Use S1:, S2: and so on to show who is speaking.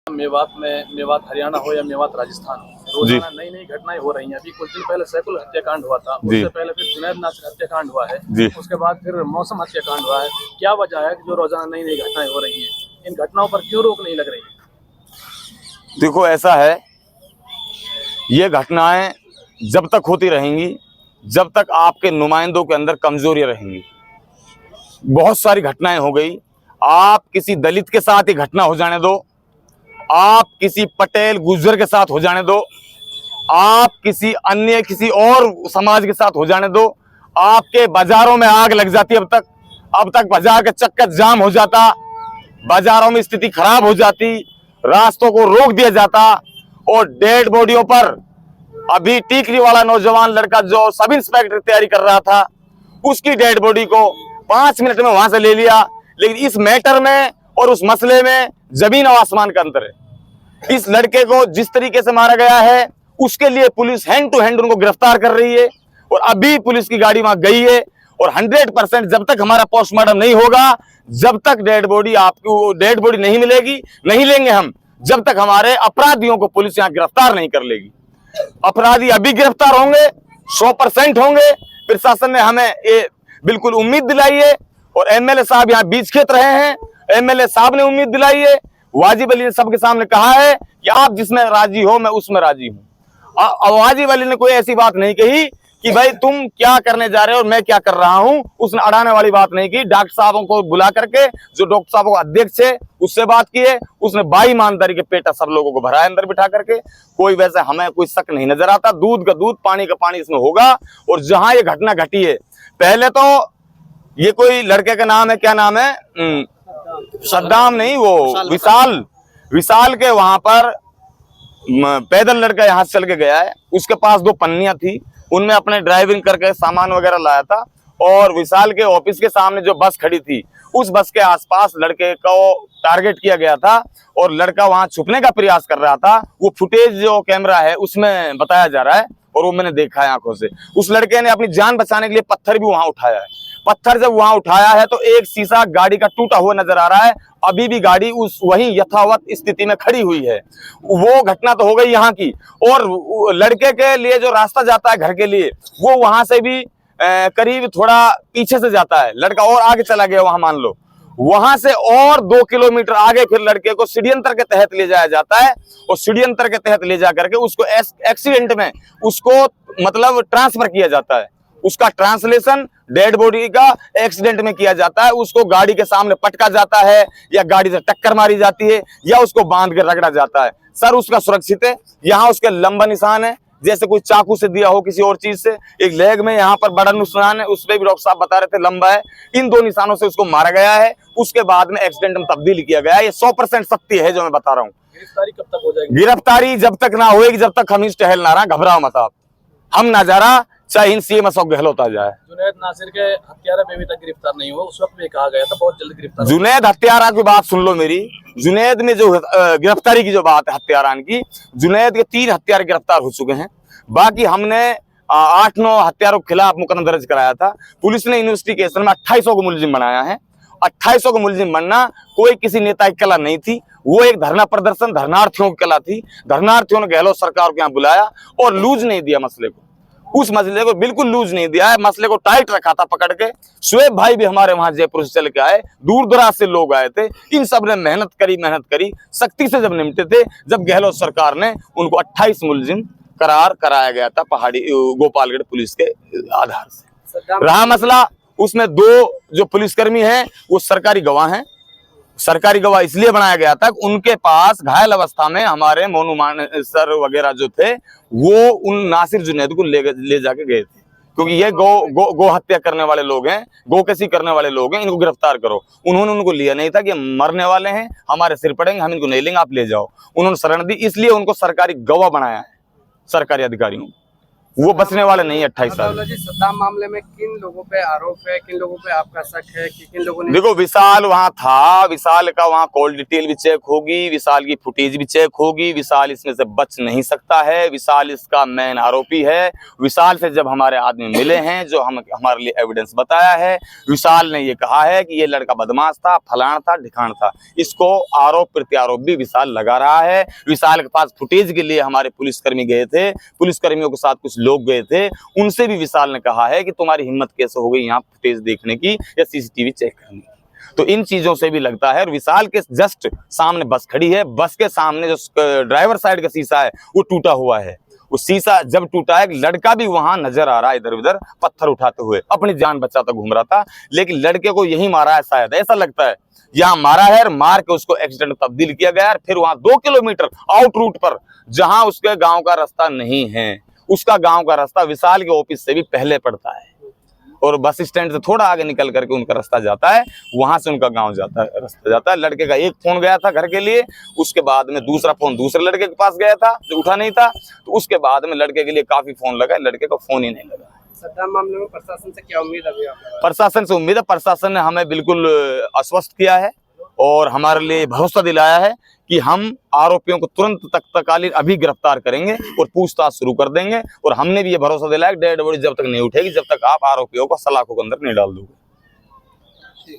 S1: मेवात हरियाणा हो या मेवात राजस्थान हो, रोजाना नई नई घटनाएं हो रही हैं। अभी कुछ दिन पहले सैकुल हत्याकांड हुआ था, उससे पहले फिर जुनैद नासिर हत्याकांड हुआ है, उसके बाद फिर मौसम हत्याकांड हुआ है। क्या वजह है कि जो रोजाना नई नई घटनाएं हो रही हैं, इन घटनाओं पर क्यों रोक नहीं लग रही है?
S2: देखो, ऐसा है, ये घटनाएं जब तक होती रहेंगी, जब तक आपके नुमाइंदों के अंदर कमजोरियां रहेंगी। बहुत सारी घटनाएं हो गई। आप किसी दलित के साथ ही घटना हो जाने दो, आप किसी पटेल गुर्जर के साथ हो जाने दो, आप किसी अन्य किसी और समाज के साथ हो जाने दो, आपके बाजारों में आग लग जाती। अब तक बाजार का चक्कर जाम हो जाता, बाजारों में स्थिति खराब हो जाती, रास्तों को रोक दिया जाता और डेड बॉडियों पर अभी टीकरी वाला नौजवान लड़का जो सब इंस्पेक्टर तैयारी कर रहा था, उसकी डेड बॉडी को 5 मिनट में वहां से ले लिया। लेकिन इस मैटर में और उस मसले में जमीन और आसमान का अंतर है। इस लड़के को जिस तरीके से मारा गया है, उसके लिए पुलिस हैंड टू हैंड उनको गिरफ्तार कर रही है और अभी पुलिस की गाड़ी वहां गई है। और 100% जब तक हमारा पोस्टमार्टम नहीं होगा, जब तक डेड बॉडी आपको डेड बॉडी नहीं मिलेगी, नहीं लेंगे हम, जब तक हमारे अपराधियों को पुलिस यहां गिरफ्तार नहीं कर लेगी। अपराधी अभी गिरफ्तार होंगे, 100% होंगे। प्रशासन ने हमें ये बिल्कुल उम्मीद दिलाई है और एमएलए साहब यहाँ बीच खेत रहे हैं। एमएलए साहब ने उम्मीद दिलाई है, वाजिब अली ने सबके सामने कहा है कि आप जिसमें राजी हो मैं उसमें राजी हूं। वाजिब अली ने कोई ऐसी बात नहीं कही कि भाई तुम क्या करने जा रहे हो और मैं क्या कर रहा हूं, उसने अड़ाने वाली बात नहीं की। डॉक्टर साहबों को बुला करके, जो डॉक्टर साहबों को अध्यक्ष है, उससे बात की है। उसने बाई ईमानदारी के पेटा सब लोगों को भरा है अंदर बिठा करके। कोई वैसे हमें कोई शक नहीं नजर आता। दूध का दूध, पानी का पानी इसमें होगा। और जहां ये घटना घटी है, पहले तो ये कोई लड़के का नाम है, क्या नाम है, सद्दाम नहीं, वो विशाल के वहां पर पैदल लड़का यहां से चल के गया है। उसके पास 2 पन्नियां थी, उनमें अपने ड्राइविंग करके सामान वगैरह लाया था। और विशाल के ऑफिस के सामने जो बस खड़ी थी, उस बस के आसपास लड़के को टारगेट किया गया था और लड़का वहां छुपने का प्रयास कर रहा था। वो फुटेज जो कैमरा है उसमें बताया जा रहा है और वो मैंने देखा है आंखों से। उस लड़के ने अपनी जान बचाने के लिए पत्थर भी वहां उठाया है। पत्थर जब वहां उठाया है तो एक शीशा गाड़ी का टूटा हुआ नजर आ रहा है। अभी भी गाड़ी उस वही यथावत स्थिति में खड़ी हुई है। वो घटना तो हो गई यहाँ की। और लड़के के लिए जो रास्ता जाता है घर के लिए, वो वहां से भी करीब थोड़ा पीछे से जाता है। लड़का और आगे चला गया वहां, मान लो वहां से और 2 किलोमीटर आगे फिर लड़के को षड्यंत्र के तहत ले जाया जाता है। और षड्यंत्र के तहत ले जा करके उसको एक्सीडेंट में उसको मतलब ट्रांसफर किया जाता है। उसका ट्रांसलेशन डेड बॉडी का एक्सीडेंट में किया जाता है। उसको गाड़ी के सामने पटका जाता है या गाड़ी से टक्कर मारी जाती है या उसको बांध के रगड़ा जाता है। सर उसका सुरक्षित है। यहाँ उसके लंबा निशान है, जैसे कोई चाकू से दिया हो किसी और चीज से। एक लेग में यहाँ पर बड़ा निशान है, उसपे भी डॉक्टर साहब बता रहे थे लंबा है। इन 2 निशानों से उसको मारा गया है। उसके बाद में एक्सीडेंट में तब्दील किया गया है। ये 100% सत्य है जो मैं बता रहा हूँ।
S1: गिरफ्तारी कब तक हो जाएगी?
S2: गिरफ्तारी जब तक ना होगी, जब तक हम इस टहल ना रहा, घबराओ मत आप, हम ना जा रहा, चाहे इन सीएम अशोक गहलोत आ जाए।
S1: जुनैद नासिर के हत्यारा पे अभी तक गिरफ्तार नहीं हुआ, उस वक्त भी कहा गया था बहुत जल्द गिरफ्तार।
S2: जुनैद हत्यारा की बात सुन लो मेरी। जुनैद में जो गिरफ्तारी की जो बात है हत्यारान की, जुनैद के 3 हत्यारे गिरफ्तार हो चुके हैं। बाकी हमने 8-9 हत्यारों के खिलाफ मुकदमा दर्ज कराया था। पुलिस ने इन्वेस्टिगेशन में 2800 को मुलजिम बनाया है। 2800 को मुलजिम बनना कोई किसी नेता की कला नहीं थी, वो एक धरना प्रदर्शन धरनार्थियों की कला थी। धरनार्थियों ने गहलोत सरकार को यहाँ बुलाया और लूज नहीं दिया मसले को। उस मसले को बिल्कुल लूज नहीं दिया है, मसले को टाइट रखा था पकड़ के। शुएब भाई भी हमारे वहां जयपुर से चल के आए, दूर दराज से लोग आए थे। इन सब ने मेहनत करी, सख्ती से जब निपटे थे, जब गहलोत सरकार ने उनको 28 मुलजिम करार कराया गया था पहाड़ी गोपालगढ़ पुलिस के आधार से। रहा मसला, उसमें 2 जो पुलिसकर्मी हैं वो सरकारी गवाह हैं। सरकारी गवाह इसलिए बनाया गया था कि उनके पास घायल अवस्था में हमारे मोनू मान सर वगैरह जो थे, वो उन नासिर जुनैद को ले जाके गए थे। क्योंकि ये गो हत्या करने वाले लोग हैं, गोकशी करने वाले लोग हैं, इनको गिरफ्तार करो। उन्होंने उनको लिया नहीं था कि मरने वाले हैं, हमारे सिर पड़ेंगे, हम इनको नहीं लेंगे, आप ले जाओ। उन्होंने शरण दी, इसलिए उनको सरकारी गवाह बनाया है सरकारी अधिकारियों। वो बचने वाले नहीं है 28 साल।
S3: जी सद्दाम मामले में किन लोगों पे आरोप है, किन लोगों पे आपका शक है कि किन लोगों ने?
S2: देखो विशाल वहां था, विशाल का वहां कॉल डिटेल भी चेक होगी, विशाल की फुटेज भी चेक होगी। विशाल इसमें से बच नहीं सकता है, विशाल इसका मेन आरोपी है। विशाल से जब हमारे आदमी मिले हैं, जो हमारे लिए एविडेंस बताया है, विशाल ने ये कहा है कि ये लड़का बदमाश था, फलाना था, ढिकाण था। इसको आरोप प्रत्यारोप भी विशाल लगा रहा है। विशाल के पास फुटेज के लिए हमारे पुलिसकर्मी गए थे, पुलिसकर्मियों के साथ कुछ लोग गए थे, उनसे भी विशाल ने कहा है कि तुम्हारी हिम्मत कैसे हो गई यहाँ फुटेज देखने की या सीसीटीवी चेक करने की। तो इन चीजों से भी लगता है। और विशाल के जस्ट सामने बस खड़ी है, बस के सामने जो ड्राइवर साइड का शीशा है वो टूटा हुआ है। वो शीशा जब टूटा है, लड़का भी वहां नजर आ रहा है, इधर उधर पत्थर उठाते हुए अपनी जान बचाता घूम रहा था। लेकिन लड़के को यही मारा है, शायद ऐसा लगता है यहाँ मारा है, और मार के उसको एक्सीडेंट में तब्दील किया गया है। फिर वहां 2 किलोमीटर आउट रूट पर, जहां उसके गांव का रास्ता नहीं है, उसका गांव का रास्ता विशाल के ऑफिस से भी पहले पड़ता है, और बस स्टैंड से थोड़ा आगे निकल करके उनका रास्ता जाता है, वहां से उनका गांव जाता है, रास्ता जाता है। लड़के का एक फोन गया था घर के लिए, उसके बाद में दूसरा फोन दूसरे लड़के के पास गया था जो उठा नहीं था, तो उसके बाद में लड़के के लिए काफी फोन लगा, लड़के का फोन ही नहीं लगा।
S3: सद्दाम मामले में प्रशासन से क्या उम्मीद अभी आपको?
S2: प्रशासन से उम्मीद है, प्रशासन ने हमें बिल्कुल आश्वस्त किया है और हमारे लिए भरोसा दिलाया है कि हम आरोपियों को तुरंत तत्कालीन अभी गिरफ्तार करेंगे और पूछताछ शुरू कर देंगे। और हमने भी ये भरोसा दिलाया कि डेड बॉडी जब तक नहीं उठेगी, जब तक आप आरोपियों को सलाखों के अंदर नहीं डाल दोगे।